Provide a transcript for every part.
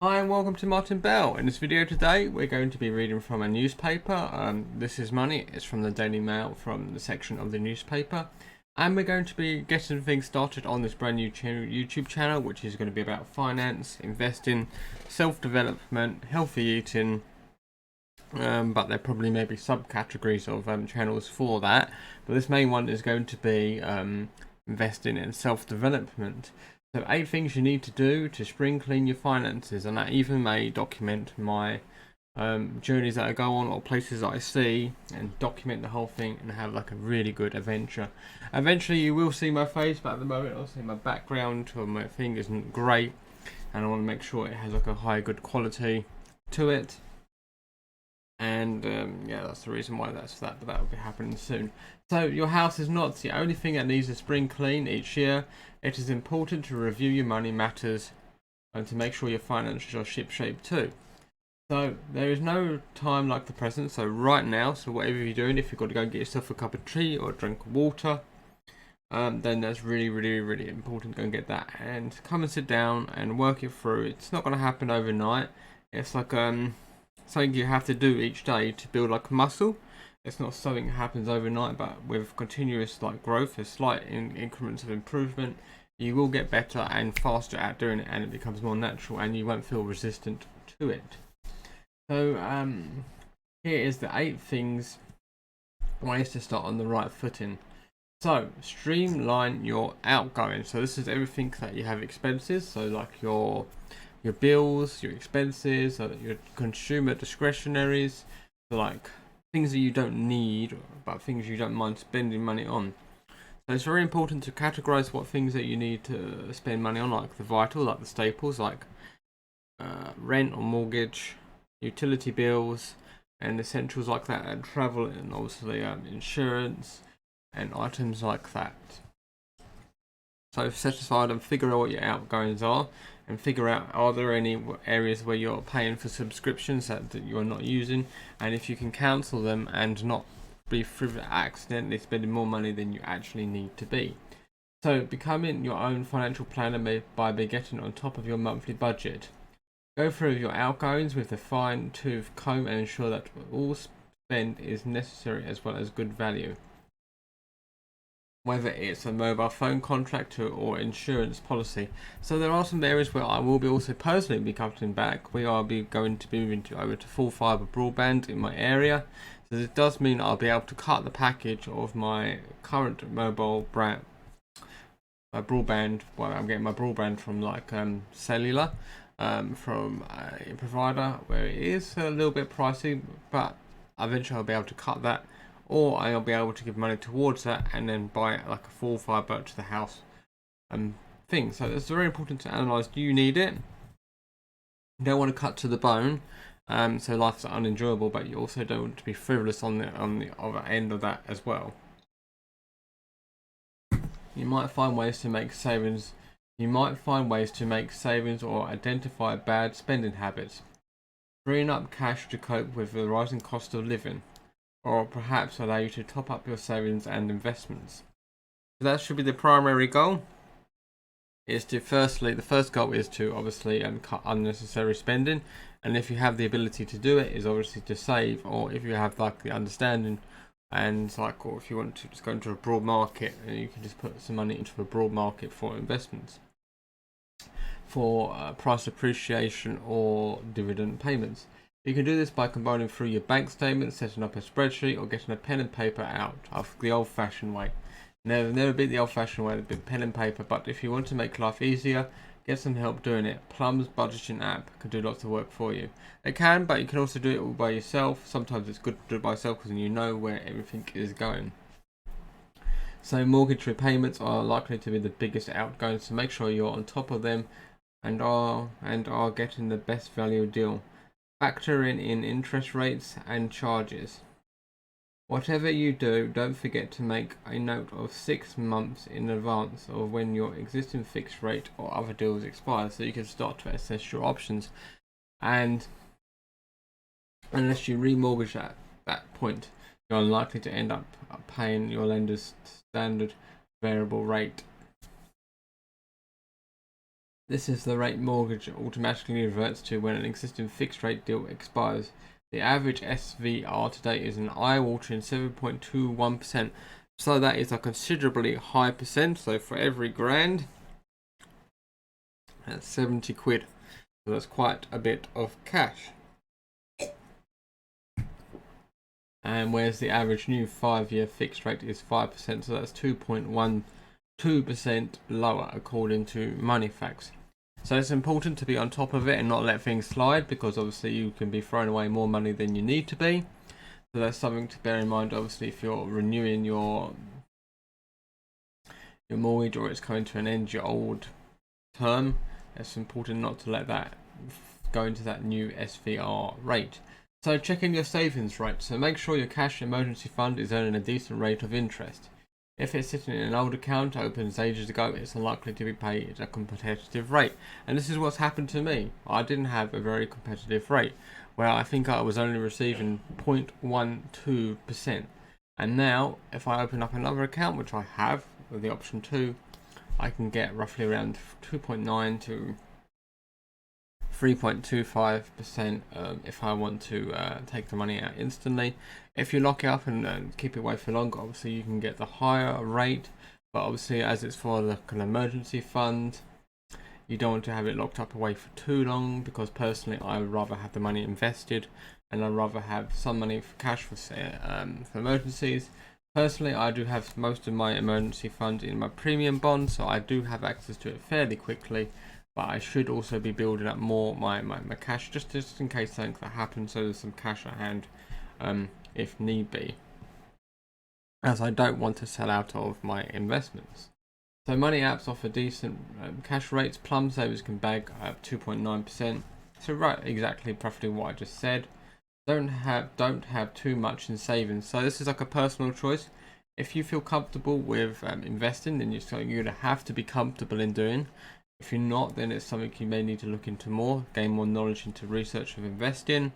Hi and welcome to Martin Bell. In this video today we're going to be reading from a newspaper. This is Money. It's from the Daily Mail, from the section of the newspaper, and we're going to be getting things started on this brand new YouTube channel, which is going to be about finance, investing, self-development, healthy eating, but there probably may be subcategories of channels for that, but this main one is going to be investing in self-development. So 8 things you need to do to spring clean your finances, and I even may document my journeys that I go on or places that I see and document the whole thing and have like a really good adventure. Eventually you will see my face, but at the moment obviously my background or my thing isn't great, and I want to make sure it has like a high good quality to it. And yeah, that's the reason why that's that, but that will be happening soon. So your house is not the only thing that needs a spring clean each year. It is important to review your money matters and to make sure your finances are shipshape too. So there is no time like the present, so right now, so whatever you're doing, if you've got to go and get yourself a cup of tea or a drink of water, then that's really important. Go and get that and come and sit down and work it through. It's not going to happen overnight. It's like something you have to do each day to build like muscle. It's not something that happens overnight, but with continuous like growth, a slight increments of improvement, you will get better and faster at doing it, and it becomes more natural, and you won't feel resistant to it. So here is the 8 things, ways to start on the right footing. So streamline your outgoings. So this is everything that you have expenses. So like your bills, your expenses, your consumer discretionaries, so like things that you don't need but things you don't mind spending money on. So it's very important to categorize what things that you need to spend money on, like the vital, like the staples, like rent or mortgage, utility bills, and essentials like that, and travel, and obviously insurance and items like that. So set aside and figure out what your outgoings are, and figure out, are there any areas where you're paying for subscriptions that you're not using, and if you can cancel them and not be accidentally spending more money than you actually need to be. So becoming your own financial planner by getting on top of your monthly budget. Go through your outgoings with a fine-tooth comb and ensure that all spend is necessary as well as good value. Whether it's a mobile phone contract or insurance policy. So there are some areas where I will be also personally be cutting back. We are going to be moving over to full fibre broadband in my area. So this does mean I'll be able to cut the package of my current mobile broadband. Well, I'm getting my broadband from like cellular, from a provider where it is a little bit pricey, but eventually I'll be able to cut that, or I'll be able to give money towards that and then buy like a full fibre to the house thing. So it's very important to analyse, do you need it? You don't want to cut to the bone, so life's unenjoyable, but you also don't want to be frivolous on the other end of that as well. You might find ways to make savings. Or identify bad spending habits. Freeing up cash to cope with the rising cost of living, or perhaps allow you to top up your savings and investments. So that should be the primary goal. The first goal is to obviously cut unnecessary spending, and if you have the ability to do it, is obviously to save, or if you have like the understanding, and like, or if you want to just go into a broad market, and you can just put some money into a broad market for investments, for price appreciation or dividend payments. You can do this by combining through your bank statements, setting up a spreadsheet, or getting a pen and paper out of the old-fashioned way. Never been the old-fashioned way, they've been pen and paper, but if you want to make life easier, get some help doing it. Plum's budgeting app can do lots of work for you. It can, but you can also do it all by yourself. Sometimes it's good to do it by yourself because you know where everything is going. So mortgage repayments are likely to be the biggest outgoings, so make sure you're on top of them and are getting the best value deal. Factor in interest rates and charges. Whatever you do, don't forget to make a note of 6 months in advance of when your existing fixed rate or other deals expire, so you can start to assess your options. And unless you remortgage at that point, you're unlikely to end up paying your lender's standard variable rate. This is the rate mortgage automatically reverts to when an existing fixed rate deal expires. The average SVR today is an eye-watering 7.21%. So that is a considerably high percent. So for every grand, that's 70 quid. So that's quite a bit of cash. And whereas the average new 5-year fixed rate is 5%, so that's 2.12% lower according to Moneyfacts. So it's important to be on top of it and not let things slide, because obviously you can be throwing away more money than you need to be. So that's something to bear in mind. Obviously, if you're renewing your mortgage, or it's coming to an end, your old term, it's important not to let that go into that new SVR rate. So checking your savings rate. So make sure your cash emergency fund is earning a decent rate of interest. If it's sitting in an old account opened ages ago, it's unlikely to be paid a competitive rate. And this is what's happened to me. I didn't have a very competitive rate, where I think I was only receiving 0.12%. And now, if I open up another account, which I have with the option 2, I can get roughly around 2.9 to 3.25% if I want to take the money out instantly. If you lock it up and keep it away for longer, obviously you can get the higher rate, but obviously as it's for like an emergency fund, you don't want to have it locked up away for too long, because personally I would rather have the money invested, and I'd rather have some money for cash for emergencies. Personally, I do have most of my emergency funds in my premium bond, so I do have access to it fairly quickly. But I should also be building up more my cash, just in case something that happens, so there's some cash at hand if need be, as I don't want to sell out of my investments. So money apps offer decent cash rates. Plum Savers can bag up 2.9%. So right, exactly, roughly what I just said. Don't have too much in savings. So this is like a personal choice. If you feel comfortable with investing, then you're going to have to be comfortable in doing. If you're not, then it's something you may need to look into more, gain more knowledge into research of investing.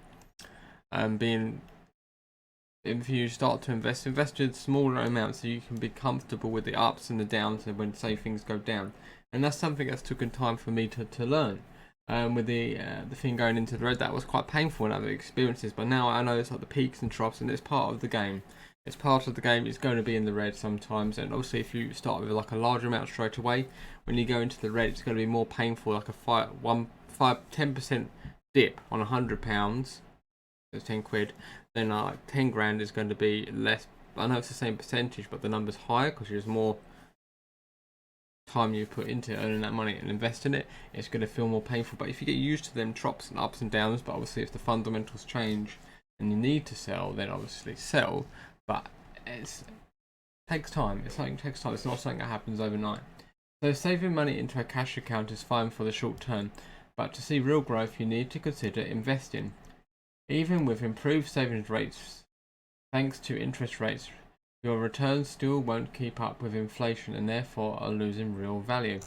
If you start to invest in smaller amounts, so you can be comfortable with the ups and the downs, and when say things go down. And that's something that's taken time for me to learn. With the thing going into the red, that was quite painful in other experiences. But now I know it's like the peaks and troughs, and it's part of the game. It's part of the game. It's going to be in the red sometimes, and obviously if you start with like a large amount straight away, when you go into the red, it's going to be more painful. Like a 10% dip on £100, it's 10 quid. Then like 10 grand is going to be less. I know it's the same percentage, but the number's higher because there's more time you put into earning that money and investing it. It's going to feel more painful. But if you get used to them drops and ups and downs, but obviously if the fundamentals change and you need to sell, then obviously sell. But it takes time. It's something that takes time. It's not something that happens overnight. So saving money into a cash account is fine for the short term, but to see real growth, you need to consider investing. Even with improved savings rates, thanks to interest rates, your returns still won't keep up with inflation and therefore are losing real value.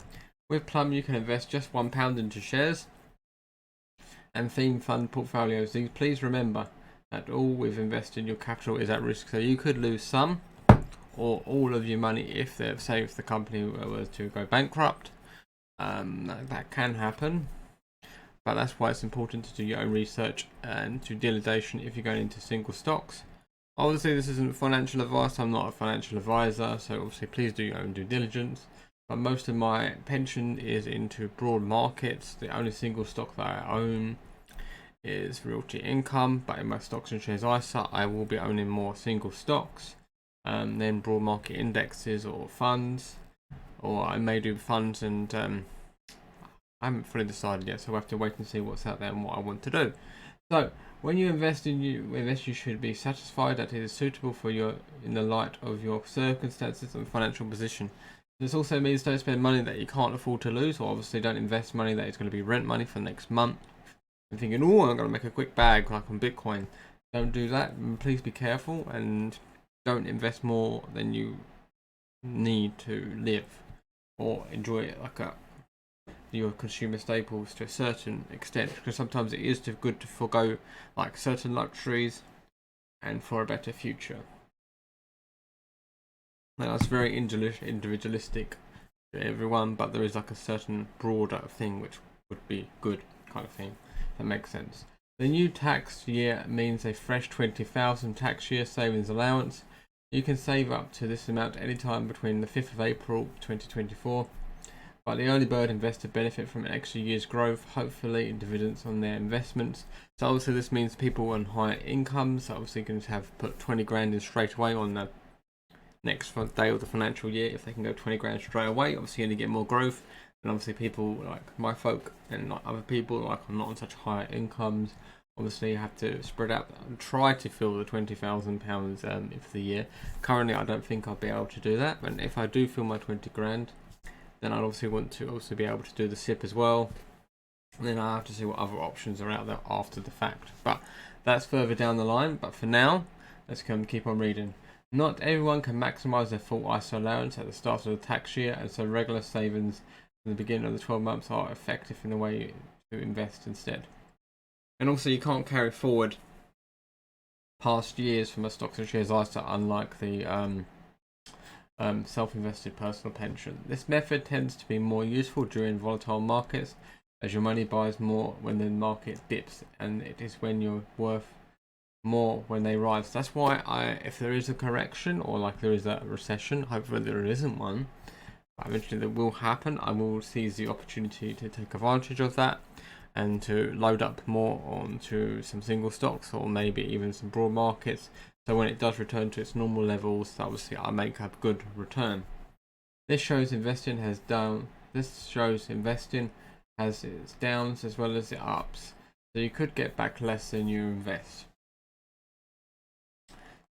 With Plum, you can invest just £1 into shares and theme fund portfolios. Please remember that all with investing your capital is at risk, so you could lose some or all of your money if the company was to go bankrupt. That can happen, but that's why it's important to do your own research and due diligence if you're going into single stocks. Obviously this isn't financial advice, I'm not a financial advisor, so obviously please do your own due diligence. But most of my pension is into broad markets. The only single stock that I own is Realty Income, but in my stocks and shares ISA I will be owning more single stocks, then broad market indexes or funds, or I may do funds, and I haven't fully decided yet, so we'll have to wait and see what's out there and what I want to do. So when you invest, you should be satisfied that it is suitable for you in the light of your circumstances and financial position. This also means don't spend money that you can't afford to lose, or obviously don't invest money that is going to be rent money for next month and thinking, oh, I'm going to make a quick bag like on Bitcoin. Don't do that, and please be careful, and don't invest more than you need to live or enjoy it like your consumer staples to a certain extent, because sometimes it is too good to forego like certain luxuries and for a better future. Now, that's very individualistic to everyone, but there is like a certain broader thing which would be good kind of thing. That makes sense. The new tax year means a fresh 20,000 tax year savings allowance. You can save up to this amount any time between the 5th of April 2024. But the early bird investor benefit from an extra year's growth, hopefully in dividends on their investments. So obviously this means people on higher incomes are obviously going to have put 20 grand in straight away on the next day of the financial year. If they can go 20 grand straight away, obviously you're going to get more growth. And obviously people like my folk and like other people like are not on such higher incomes. Obviously you have to spread out and try to fill the £20,000 for the year. Currently I don't think I'll be able to do that, but if I do fill my 20 grand, then I'd obviously want to also be able to do the SIP as well. And then I have to see what other options are out there after the fact. But that's further down the line. But for now, let's keep on reading. Not everyone can maximise their full ISA allowance at the start of the tax year, and so regular savings in the beginning of the 12 months are effective in the way to invest instead. And also you can't carry forward past years from a stocks and shares ISA, unlike the self-invested personal pension. This method tends to be more useful during volatile markets, as your money buys more when the market dips, and it is when you're worth more when they rise. That's why if there is a correction or like there is a recession, hopefully there isn't one, but eventually that will happen, I will seize the opportunity to take advantage of that and to load up more onto some single stocks or maybe even some broad markets. So when it does return to its normal levels, obviously I make a good return. This shows investing has its downs as well as its ups. So you could get back less than you invest.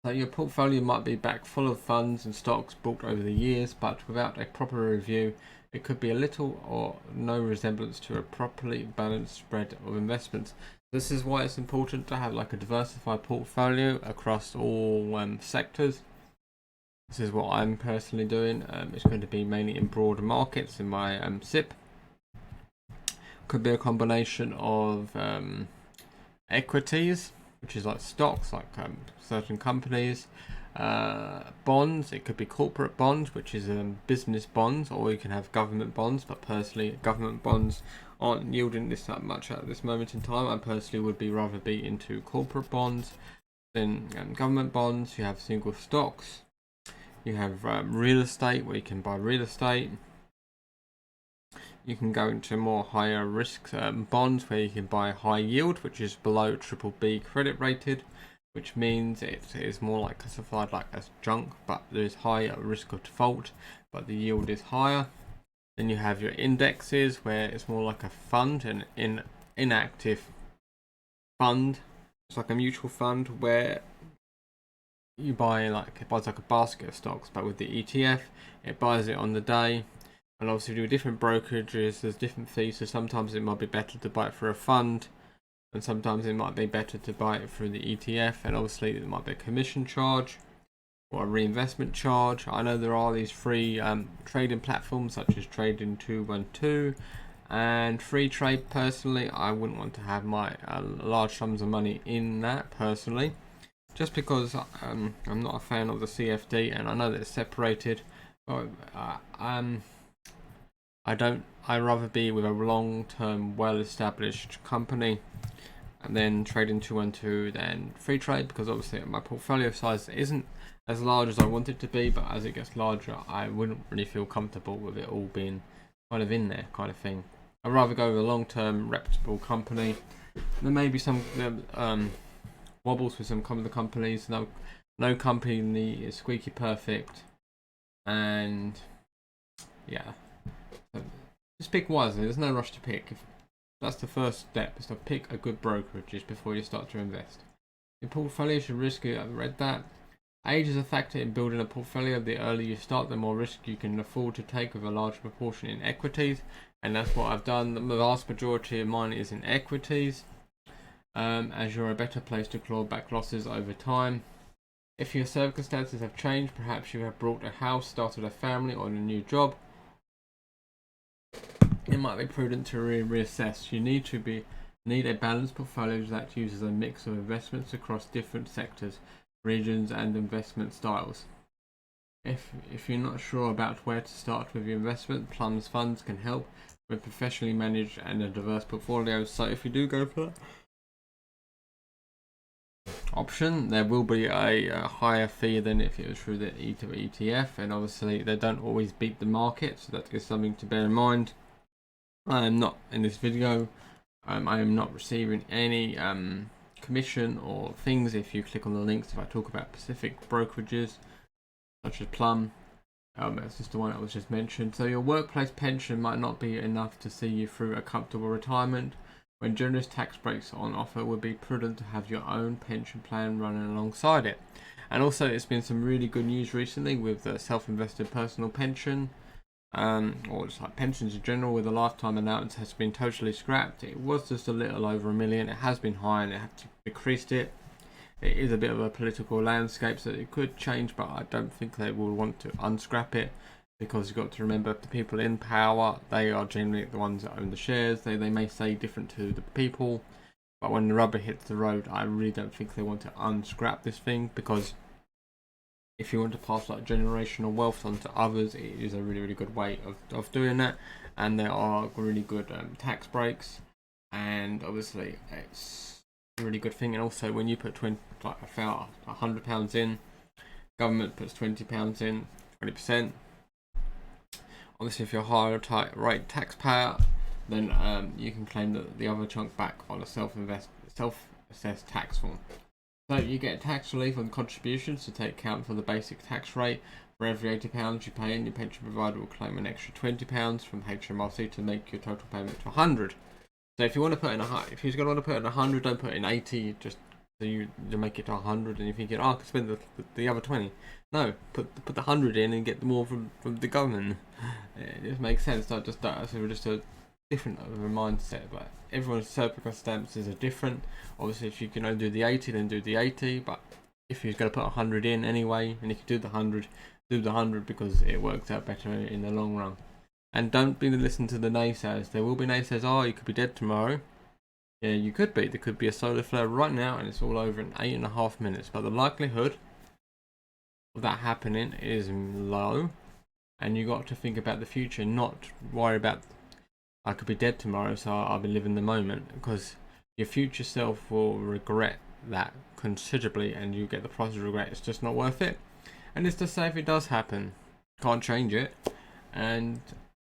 So your portfolio might be back full of funds and stocks bought over the years, but without a proper review, it could be a little or no resemblance to a properly balanced spread of investments. This is why it's important to have like a diversified portfolio across all sectors. This is what I'm personally doing. It's going to be mainly in broader markets in my SIP. Could be a combination of equities, which is like stocks, like certain companies, bonds. It could be corporate bonds, which is business bonds, or you can have government bonds. But personally, government bonds aren't yielding this that much at this moment in time. I personally would rather be into corporate bonds than government bonds. You have single stocks. You have real estate, where you can buy real estate. You can go into more higher risk bonds, where you can buy high yield, which is below BBB credit rated, which means it is more like classified like as junk, but there is higher risk of default, but the yield is higher. Then you have your indexes, where it's more like a fund, an inactive fund. It's like a mutual fund where you buy it buys like a basket of stocks, but with the ETF, it buys it on the day. And obviously with different brokerages, there's different fees, so sometimes it might be better to buy it for a fund, and sometimes it might be better to buy it through the ETF, and obviously there might be a commission charge or a reinvestment charge. I know there are these free trading platforms such as Trading 212 and Freetrade. Personally, I wouldn't want to have my large sums of money in that personally, just because I'm not a fan of the CFD, and I know that it's separated, but I'd rather be with a long-term, well-established company and then Trading 212 than Freetrade, because obviously my portfolio size isn't as large as I want it to be, but as it gets larger, I wouldn't really feel comfortable with it all being kind of in there kind of thing. I'd rather go with a long-term, reputable company. There may be some wobbles with some of the companies. No company is squeaky perfect, and yeah. Just pick wisely. There's no rush to pick. That's the first step, is to pick a good brokerage before you start to invest. Your portfolio should risk it. I've read that. Age is a factor in building a portfolio. The earlier you start, the more risk you can afford to take with a large proportion in equities, and that's what I've done. The vast majority of mine is in equities, as you're a better place to claw back losses over time. If your circumstances have changed, perhaps you have bought a house, started a family, or a new job, it might be prudent to reassess. You need a balanced portfolio that uses a mix of investments across different sectors, regions, and investment styles. If you're not sure about where to start with your investment, Plum's funds can help with professionally managed and a diverse portfolio. So if you do go for that option, there will be a higher fee than if it was through the ETF, and obviously they don't always beat the market, so that is something to bear in mind. I am not in this video. I am not receiving any commission or things if you click on the links. If I talk about specific brokerages such as Plum, that's just the one that was just mentioned. So your workplace pension might not be enough to see you through a comfortable retirement. When generous tax breaks are on offer, it would be prudent to have your own pension plan running alongside it. And also, it's been some really good news recently with the self-invested personal pension, or just like pensions in general, where the lifetime allowance has been totally scrapped. It was just a little over $1 million. It has been high, and it had decreased it. It is a bit of a political landscape, so it could change, but I don't think they will want to unscrap it, because you've got to remember the people in power, they are generally the ones that own the shares. They may say different to the people, but when the rubber hits the road, I really don't think they want to unscrap this thing, because if you want to pass like generational wealth on to others, it is a really good way of doing that. And there are really good tax breaks, and obviously it's a really good thing. And also, when you put £100 in, government puts £20 in, 20%. Obviously, if you're a higher rate taxpayer, then you can claim the other chunk back on a self-assessed tax form. So you get tax relief on contributions to take account for the basic tax rate. For every £80 you pay in, your pension provider will claim an extra £20 from HMRC to make your total payment to £100. So if you want to put in if you're going to want to put in 100, don't put in 80. Just so you make it to 100, and you're thinking, oh, I can spend the other 20. No, put the 100 in and get more from the government. It just makes sense. So just a different of a mindset, but everyone's circumstances are different. Obviously, if you can only do the 80, then do the 80. But if you're going to put 100 in anyway, and if you do the 100, do the 100, because it works out better in the long run. And don't be listening to the naysayers. There will be naysayers. Oh, you could be dead tomorrow. Yeah, you could be. There could be a solar flare right now, and it's all over in 8.5 minutes. But the likelihood of that happening is low, and you got to think about the future, not worry about I could be dead tomorrow, so I'll be living the moment, because your future self will regret that considerably, and you get the price of regret. It's just not worth it. And it's to say, if it does happen, can't change it, and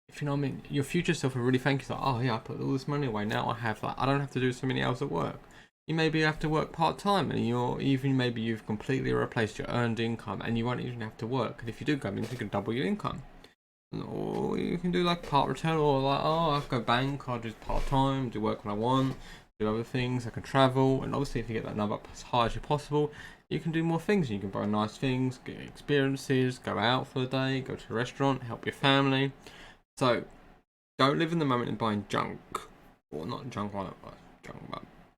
if you know what I mean, your future self will really thank you. Like, oh yeah, I put all this money away. Now I don't have to do so many hours at work. You maybe have to work part time, and maybe you've completely replaced your earned income, and you won't even have to work. And if you do go, you can double your income. Or you can do like part return, or like, oh, I go bank, I'll do part time, do work when I want, do other things. I can travel, and obviously if you get that number up as high as possible, you can do more things. You can buy nice things, get experiences, go out for the day, go to a restaurant, help your family. So don't live in the moment and buying junk, or not junk, but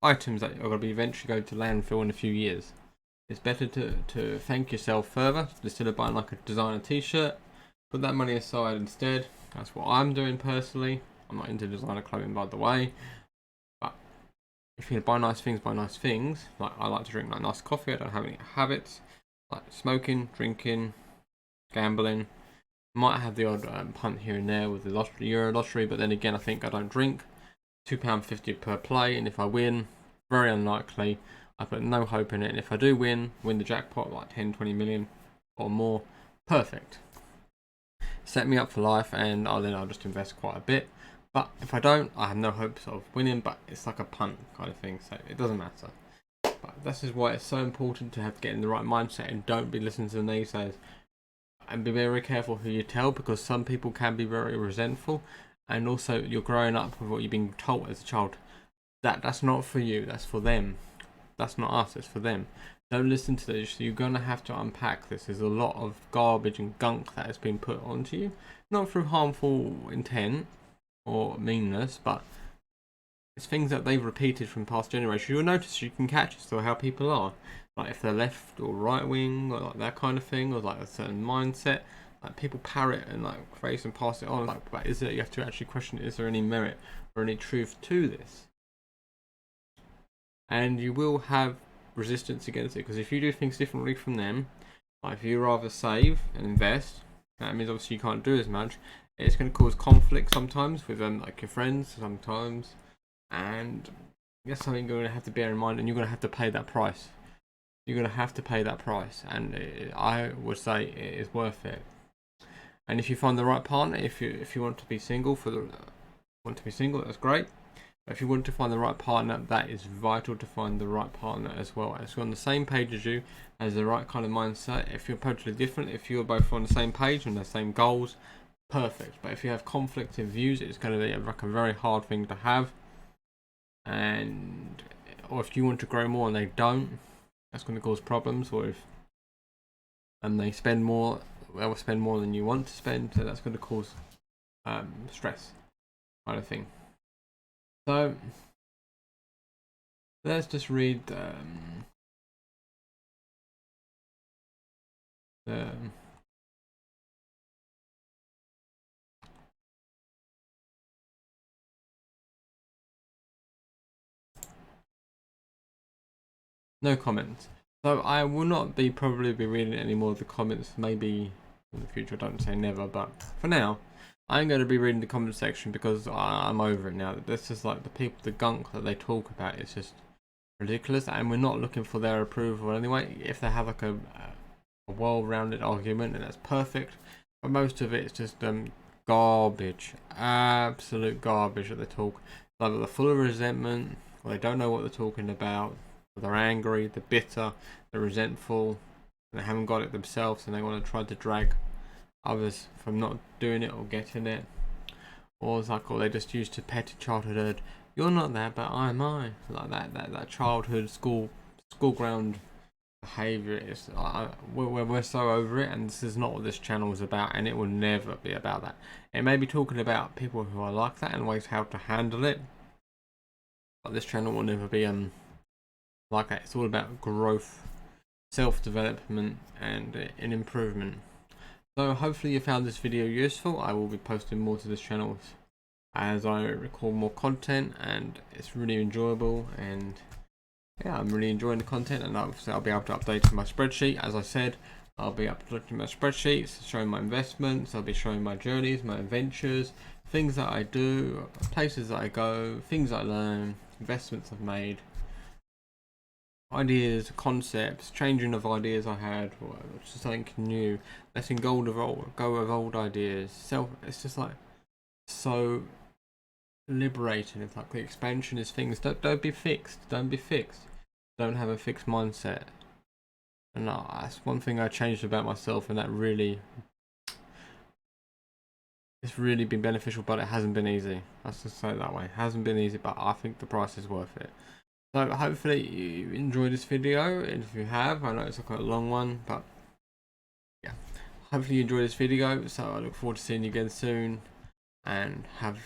items that are going to be eventually going to landfill in a few years. It's better to thank yourself further instead of buying like a designer t-shirt. Put that money aside instead. That's what I'm doing personally. I'm not into designer clothing, by the way. But if you're gonna buy nice things, buy nice things. Like, I like to drink like nice coffee. I don't have any habits like smoking, drinking, gambling. Might have the odd punt here and there with the Euro lottery, but then again, I think I don't drink. £2.50 per play, and if I win, very unlikely. I put no hope in it. And if I do win the jackpot, like 10-20 million or more, perfect. Set me up for life, and then I'll just invest quite a bit. But if I don't, I have no hopes of winning, but it's like a punt kind of thing, so it doesn't matter. But this is why it's so important to get in the right mindset, and don't be listening to the naysayers. And be very careful who you tell, because some people can be very resentful, and also you're growing up with what you've been told as a child. That's not for you, that's for them. That's not us, it's for them. Don't listen to this. You're going to have to unpack this. There's a lot of garbage and gunk that has been put onto you. Not through harmful intent or meanness, but it's things that they've repeated from past generations. You'll notice you can catch as to how people are. Like if they're left or right wing, or like that kind of thing, or like a certain mindset. Like people parrot and like phrase and pass it on. Like, but you have to actually question, is there any merit or any truth to this? And you will have resistance against it, because if you do things differently from them, Like if you rather save and invest, that means obviously you can't do as much. It's going to cause conflict sometimes with like your friends sometimes, and that's something you're going to have to bear in mind, and you're going to have to pay that price. You're going to have to pay that price, and I would say it is worth it. And if you find the right partner, if you want to be single that's great. But if you want to find the right partner, that is vital to find the right partner as well. As you're on the same page as you, has the right kind of mindset. If you're totally different, if you're both on the same page and the same goals, perfect. But if you have conflict in views, it's going to be like a very hard thing to have. And or if you want to grow more and they don't, that's going to cause problems. Or if they spend more, they'll spend more than you want to spend, so that's going to cause stress, kind of thing. So let's just read no comments. So I will not probably be reading any more of the comments, maybe in the future. I don't say never, but for now I'm going to be reading the comment section because I'm over it now. This is like the gunk that they talk about is just ridiculous, and we're not looking for their approval anyway. If they have like a well-rounded argument, and that's perfect, but most of it is just garbage, absolute garbage that they talk. Either they're full of resentment, or they don't know what they're talking about, or they're angry, they're bitter, they're resentful, and they haven't got it themselves, and they want to try to drag others from not doing it or getting it. Or it's like, or they just used to petty childhood. You're not that, but I'm I. Like that childhood school ground behavior is. We're so over it, and this is not what this channel is about, and it will never be about that. It may be talking about people who are like that and ways how to handle it, but this channel will never be like that. It's all about growth, self-development, and an improvement. So hopefully you found this video useful. I will be posting more to this channel as I record more content, and it's really enjoyable, and yeah, I'm really enjoying the content, and obviously I'll be able to update my spreadsheet. As I said, I'll be uploading my spreadsheets, showing my investments, I'll be showing my journeys, my adventures, things that I do, places that I go, things I learn, investments I've made, ideas, concepts, changing of ideas I had, or just something new, letting go of old ideas. It's just like so liberating. It's like the expansion is things. Don't be fixed. Don't be fixed. Don't have a fixed mindset. And that's one thing I changed about myself, and that really, it's really been beneficial, but it hasn't been easy. Let's just say it that way. It hasn't been easy, but I think the price is worth it. So hopefully you enjoyed this video, and if you have, I know it's quite a long one, but yeah, hopefully you enjoyed this video. So I look forward to seeing you again soon, and have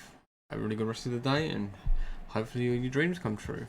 a really good rest of the day, and hopefully your dreams come true.